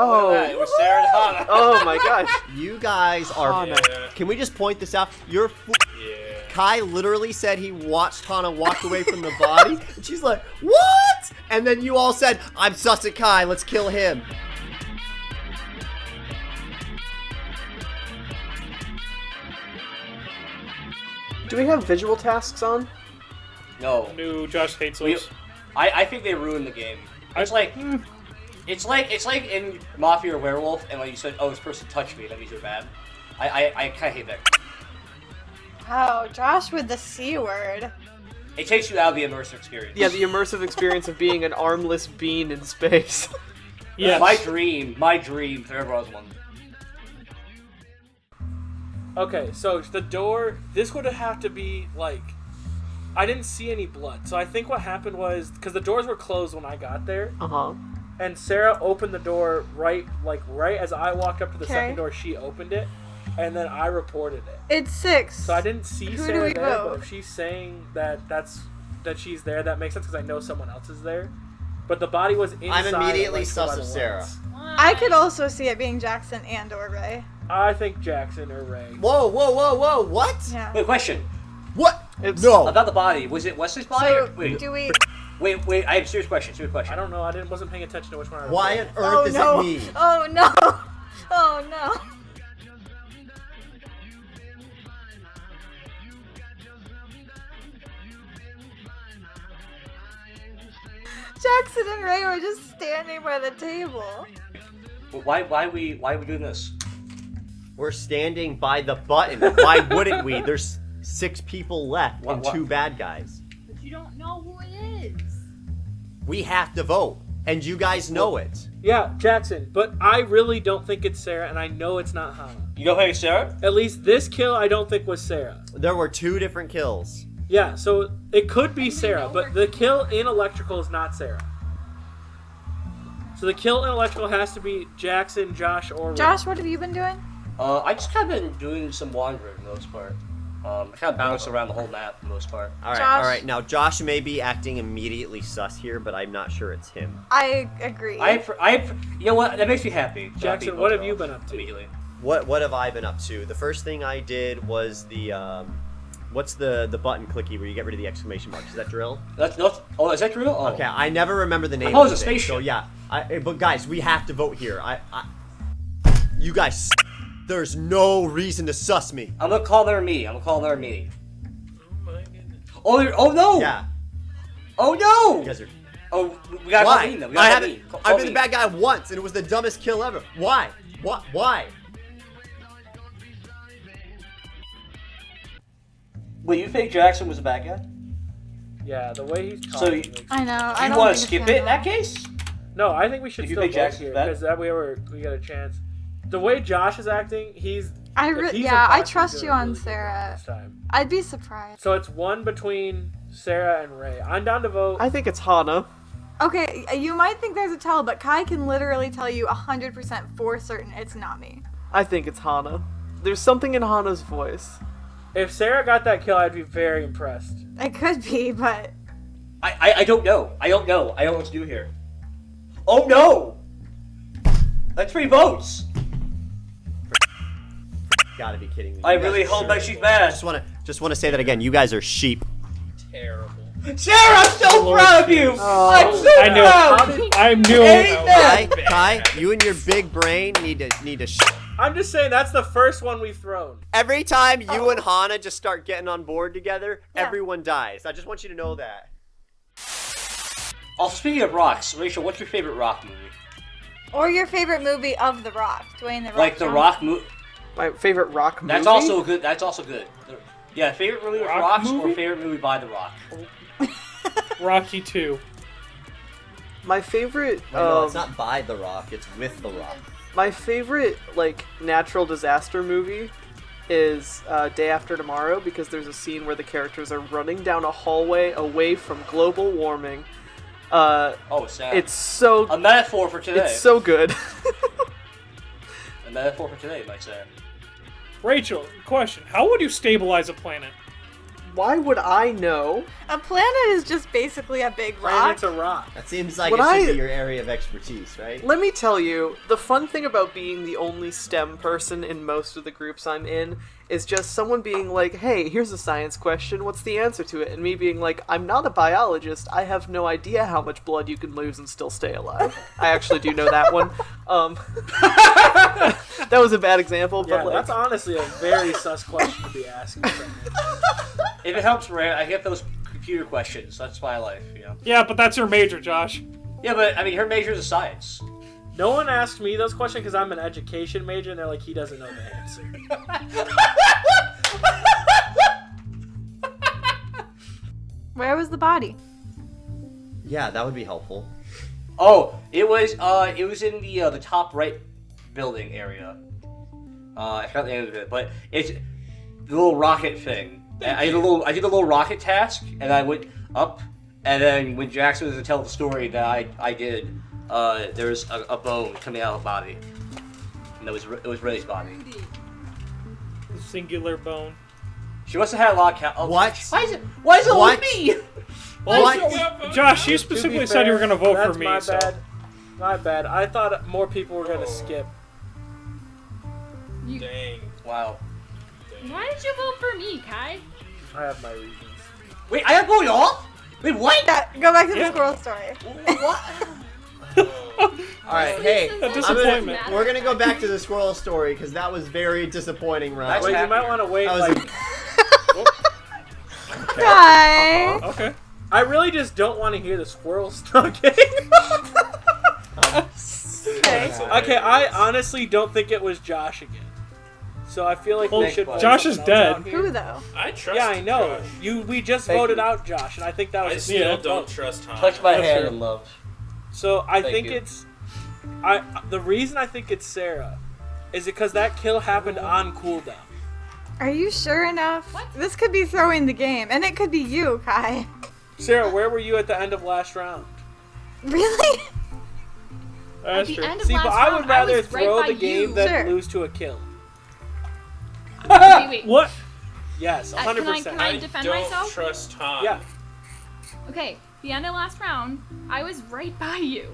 Oh, it was Sarah and Hana. Oh my gosh. You guys are. Yeah. Can we just point this out? You're. Yeah. Kai literally said he watched Hana walk away from the body, and she's like, "What?" And then you all said, "I'm sus at Kai. Let's kill him." Do we have visual tasks on? No. No, Josh hates those. I think they ruined the game. It's like in Mafia or Werewolf, and when you said, "Oh, this person touched me," that means you're bad. I kind of hate that. Oh, Josh with the C word. It takes you out of the immersive experience. Yeah, the immersive experience of being an armless bean in space. Yes. My dream, if there ever was one. Okay, so the door, this would have to be, like, I didn't see any blood. So I think what happened was, because the doors were closed when I got there, Uh-huh. and Sarah opened the door right as I walked up to the Okay. second door, she opened it, and then I reported it. It's 6. So I didn't see Who do Sarah we there, vote? but if she's saying that she's there, that makes sense because I know someone else is there. But the body was inside. I'm immediately like, sus by the of Sarah. lens. I could also see it being Jackson and or Ray. I think Jackson or Ray. Whoa! What? Yeah. Wait, question. What? It's- No. About the body, was it Wesley's body? So, Wait, do we... wait, I have a serious question. I don't know. I wasn't paying attention to which one I Why on reported. earth Oh, is no. it me? Oh, no. Oh, no. Jackson and Ray were just standing by the table. Why we doing this? We're standing by the button. Why wouldn't we? There's 6 people left and What? 2 bad guys. But you don't know who it is. We have to vote, and you guys know it. Yeah, Jackson. But I really don't think it's Sarah, and I know it's not Hannah. You don't think it's Sarah? At least this kill, I don't think was Sarah. There were 2 different kills. Yeah, so it could be Sarah, but the kill in electrical is not Sarah. So the kill in electrical has to be Jackson, Josh, or Ray. Josh, what have you been doing? I just kind of been doing some wandering for the most part. I kind of bounced around the whole map for the most part. All right, Josh? all right. Now Josh may be acting immediately sus here, but I'm not sure it's him. I agree. You know what? That makes me happy. Jackson, what have you been up to? Immediately. What have I been up to? The first thing I did was the what's the button clicky where you get rid of the exclamation mark? Is that drill? That's not. Oh, is that real? Oh. Okay, I never remember the name. thought it of was a the thing, spaceship. So yeah, but guys, we have to vote here. You guys, there's no reason to sus me. I'm gonna call their me. Oh my goodness. Oh no! Yeah, Oh no! you guys are. Oh, we gotta Why? call me then. We I gotta call haven't. me. Call I've been me. the bad guy once, and it was the dumbest kill ever. Why? What? Why? Wait, you think Jackson was a bad guy? Yeah, the way he's So talking. you- makes- I know. I You don't want think to it's skip him, it in that though. case? No, I think we should If you still think vote Jackson's here bad? because that way we got a chance. The way Josh is acting, he's if he's Yeah, I imposter, trust he's you doing on really good Sarah. this time. I'd be surprised. So it's one between Sarah and Ray. I'm down to vote. I think it's Hana. Okay, you might think there's a tell, but Kai can literally tell you 100% for certain it's not me. I think it's Hana. There's something in Hana's voice. If Sarah got that kill, I'd be very impressed. It could be, but I don't know. I don't know what to do here. Oh no! That's 3 votes! Gotta be kidding me. I You guys really are hope sure. that she's bad. Just wanna say that again. You guys are sheep. Terrible. Sarah, I'm so proud of you! Oh, I'm so I knew proud! it. I knew Amen. it. Kai, you and your big brain need to. I'm just saying that's the first one we've thrown. Every time you and Hana just start getting on board together, Yeah. everyone dies. I just want you to know that. Also, speaking of rocks, Rachel, what's your favorite rock movie? or your favorite movie of The Rock, Dwayne The Rock. Like the Johnson. Rock movie? My favorite rock movie? That's also good. That's also good. Yeah, favorite movie with Rock rocks movie? or favorite movie by The Rock? Rocky 2. My favorite, No, it's not by The Rock. It's with The Rock. my favorite, like, natural disaster movie is Day After Tomorrow, because there's a scene where the characters are running down a hallway away from global warming. Oh, sad. It's so A metaphor for today. it's so good. A metaphor for today, you might say. Rachel, question: how would you stabilize a planet? Why would I know? A planet is just basically a big rock. Planet's a rock. That seems like When it should I- be your area of expertise, right? Let me tell you, the fun thing about being the only STEM person in most of the groups I'm in is just someone being like, hey, here's a science question, what's the answer to it? And me being like, I'm not a biologist, I have no idea how much blood you can lose and still stay alive. I actually do know that one. That was a bad example, Yeah, but like, that's honestly a very sus question to be asking. If it helps, Rand, I get those computer questions. That's my life, you know. Yeah, but that's your major, Josh. Yeah, but I mean, her major is science. No one asked me those questions because I'm an education major, and they're like, he doesn't know the answer. Where was the body? Yeah, that would be helpful. Oh, it was in the top right building area. I forgot the name of it, but it's the little rocket thing. I did the little rocket task, and I went up, and then when Jackson was to tell the story that I did, there was a bone coming out of the body, and it was Ray's body. Singular bone. She must have had a lot of What? Why is it always What? me? What? Josh, you To specifically be said you were fair, going to vote for that's me, my so. bad. My bad. I thought more people were gonna skip. Dang. Wow. Why did you vote for me, Kai? I have my reasons. Wait, I got voted off? Wait, what? Yeah, go back to the Yeah. squirrel story. What? All right, hey, A disappointment. we're gonna go back to the squirrel story because that was very disappointing, right? Wait, you might want to wait. That was Like, Hi. Okay. I really just don't want to hear the squirrels talking. Okay. Okay, I honestly don't think it was Josh again. So I feel like we Well, should. vote Josh is someone else dead. out here. Who though? I trust Yeah, I know. Josh. We just Thank voted you. out Josh, and I think that was I a still steal don't vote. trust Han. Touch my That's hand true. in love. So I Thank think you. it's. The reason I think it's Sarah is because that kill happened on cooldown. Are you sure enough? This could be throwing the game, and it could be you, Kai. Sarah, where were you at the end of last round? Really? At That's the true. end of See, last but I would round, rather was right throw by the game you. than Sure. lose to a kill. Wait. What? Yes, Can 100%. I I defend don't myself? trust Han. Yeah. Okay, the end of last round, I was right by you.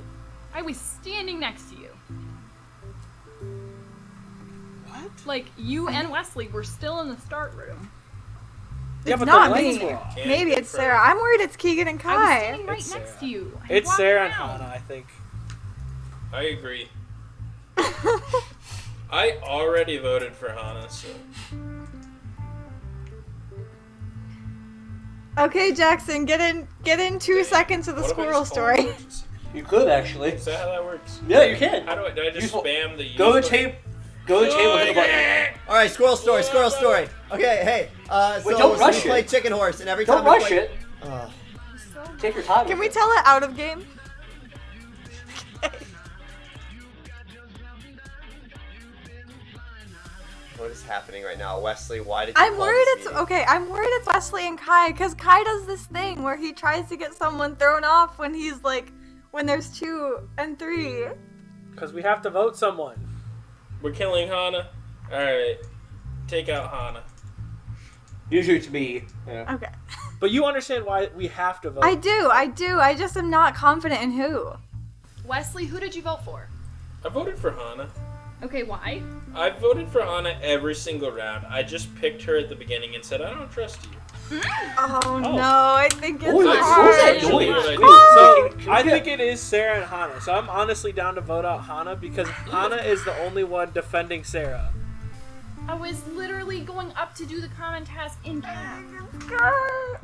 I was standing next to you. What? Like, you and Wesley were still in the start room. Yeah, It's but not the lights me. were off. Can't Maybe it's confirm. Sarah. I'm worried it's Keegan and I was Kai. standing right It's next Sarah. to you. I It's walked Sarah and around. Hannah, I think. I agree. I already voted for Hana, so Okay, Jackson, get in 2 seconds of the What if I squirrel just call an story. emergency? You could actually. Is that how that works? Yeah, you can. How do I just You- spam the Go to use button? tape. Go to the table. Hit the button. All right, squirrel story, squirrel story. Okay, hey, Wait, so don't rush we play it. chicken horse, and every Don't time we rush play, it. Take your time. Can with we it. tell it out of game? What is happening right now, Wesley? Why did you I'm call worried this it's meeting? okay. I'm worried it's Wesley and Kai because Kai does this thing where he tries to get someone thrown off when he's like when there's 2 and 3. Because we have to vote someone. We're killing Hana. Alright. Take out Hana. Usually it's me. Yeah. Okay. But you understand why we have to vote. I do. I just am not confident in who. Wesley, who did you vote for? I voted for Hana. Okay, why? I voted for Hana every single round. I just picked her at the beginning and said, I don't trust you. Oh, no, I think it's Oh, that's hard. so What annoying. I So I think it is Sarah and Hannah. So I'm honestly down to vote out Hannah because Hannah is the only one defending Sarah. I was literally going up to do the common task in cap.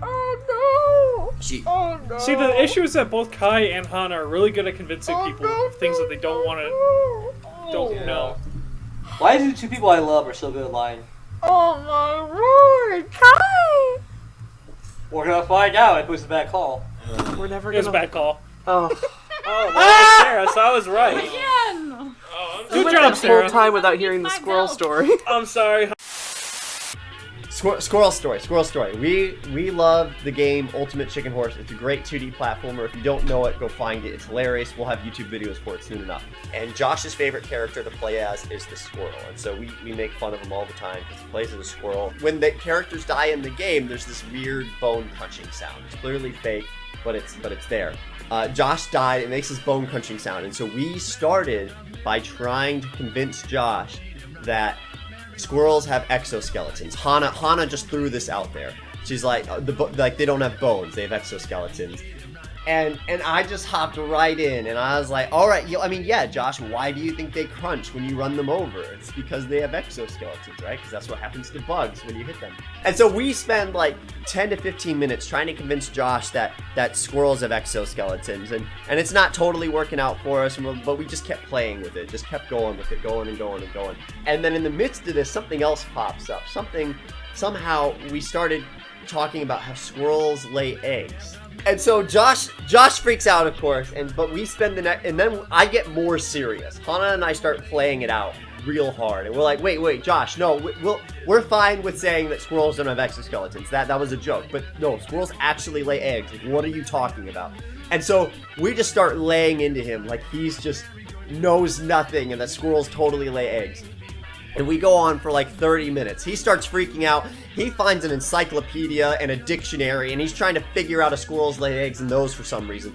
Oh, She, no. Oh, no. See, the issue is that both Kai and Hana are really good at convincing people of things that they don't want to, don't know. Why do the two people I love are so good at lying? Oh, my word. Kai. We're gonna find out if it was a bad call. We're never It was a gonna. bad call. Oh, Oh, that was Sarah, so I was right. Again! Oh, I'm Good went job, this whole Sarah. time without hearing the My squirrel belt. story. I'm sorry. Squirrel Story. We love the game Ultimate Chicken Horse. It's a great 2D platformer. If you don't know it, go find it. It's hilarious. We'll have YouTube videos for it soon enough. And Josh's favorite character to play as is the squirrel. And so we make fun of him all the time because he plays as a squirrel. When the characters die in the game, there's this weird bone crunching sound. It's clearly fake, but it's there. Josh died. It makes this bone crunching sound. And so we started by trying to convince Josh that squirrels have exoskeletons. Hana just threw this out there. She's like, they don't have bones, they have exoskeletons. And I just hopped right in, and I was like, all right, yeah, Josh, why do you think they crunch when you run them over? It's because they have exoskeletons, right? Because that's what happens to bugs when you hit them. And so we spend like 10 to 15 minutes trying to convince Josh that squirrels have exoskeletons, and it's not totally working out for us, but we just kept playing with it, just kept going with it, going. And then in the midst of this, something else pops up. Somehow we started talking about how squirrels lay eggs. And so Josh freaks out, of course, but we spend the next, and then I get more serious. Hana and I start playing it out real hard, and we're like, wait, Josh, no, we're fine with saying that squirrels don't have exoskeletons. That was a joke, but no, squirrels actually lay eggs. Like, what are you talking about? And so we just start laying into him like he's just knows nothing, and that squirrels totally lay eggs. And we go on for like 30 minutes. He starts freaking out. He finds an encyclopedia and a dictionary, and he's trying to figure out a squirrel's lay eggs in those for some reason.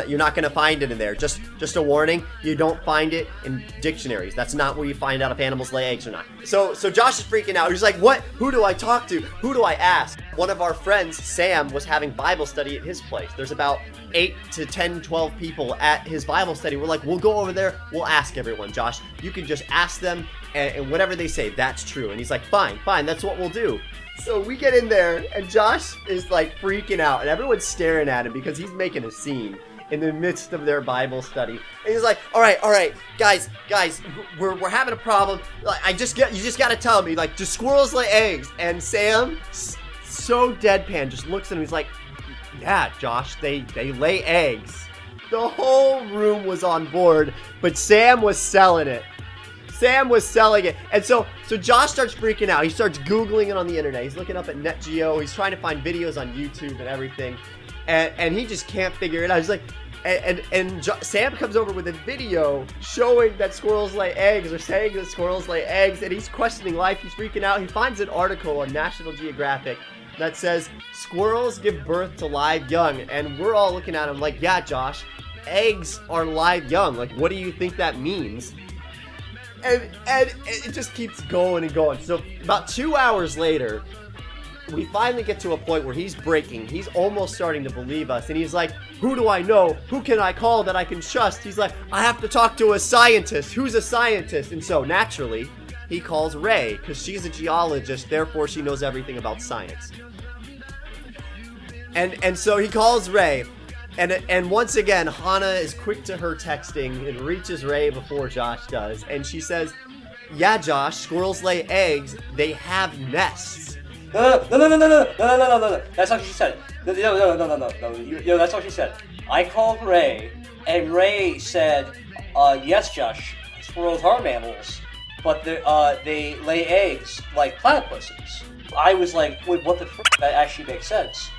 You're not going to find it in there. Just a warning, you don't find it in dictionaries. That's not where you find out if animals lay eggs or not. So Josh is freaking out. He's like, what? Who do I talk to? Who do I ask? One of our friends, Sam, was having Bible study at his place. There's about 8 to 10, 12 people at his Bible study. We're like, we'll go over there. We'll ask everyone, Josh. You can just ask them, and whatever they say, that's true. And he's like, fine, that's what we'll do. So we get in there, and Josh is like freaking out, and everyone's staring at him because he's making a scene in the midst of their Bible study. And he's like, all right, guys, we're having a problem. Like, you just got to tell me, like, do squirrels lay eggs? And Sam, so deadpan, just looks at him. He's like, yeah, Josh, they lay eggs. The whole room was on board, but Sam was selling it. And so Josh starts freaking out. He starts Googling it on the internet. He's looking up at Net Geo. He's trying to find videos on YouTube and everything. And he just can't figure it out. He's like, Sam comes over with a video showing that squirrels lay eggs, or saying that squirrels lay eggs, and he's questioning life. He's freaking out. He finds an article on National Geographic that says squirrels give birth to live young. And we're all looking at him like, yeah, Josh, eggs are live young. Like, what do you think that means? And it just keeps going and going. So about 2 hours later, we finally get to a point where he's breaking. He's almost starting to believe us. And he's like, who do I know? Who can I call that I can trust? He's like, I have to talk to a scientist. Who's a scientist? And so naturally, he calls Ray, because she's a geologist. Therefore, she knows everything about science. And so he calls Ray. And once again, Hana is quick to her texting and reaches Ray before Josh does. And she says, yeah, Josh, squirrels lay eggs. They have nests. No. That's not what she said. No. That's what she said. I called Ray, and Ray said, yes, Josh, squirrels are mammals, but they lay eggs like platypuses. I was like, wait, what the frick? That actually makes sense.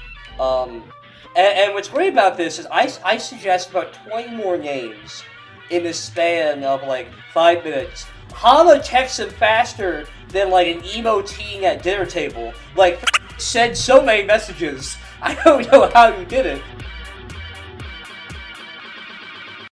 And what's great about this is I suggest about 20 more names in the span of like 5 minutes. Hana texts him faster than like an emo teen at dinner table. Like, send so many messages. I don't know how you did it.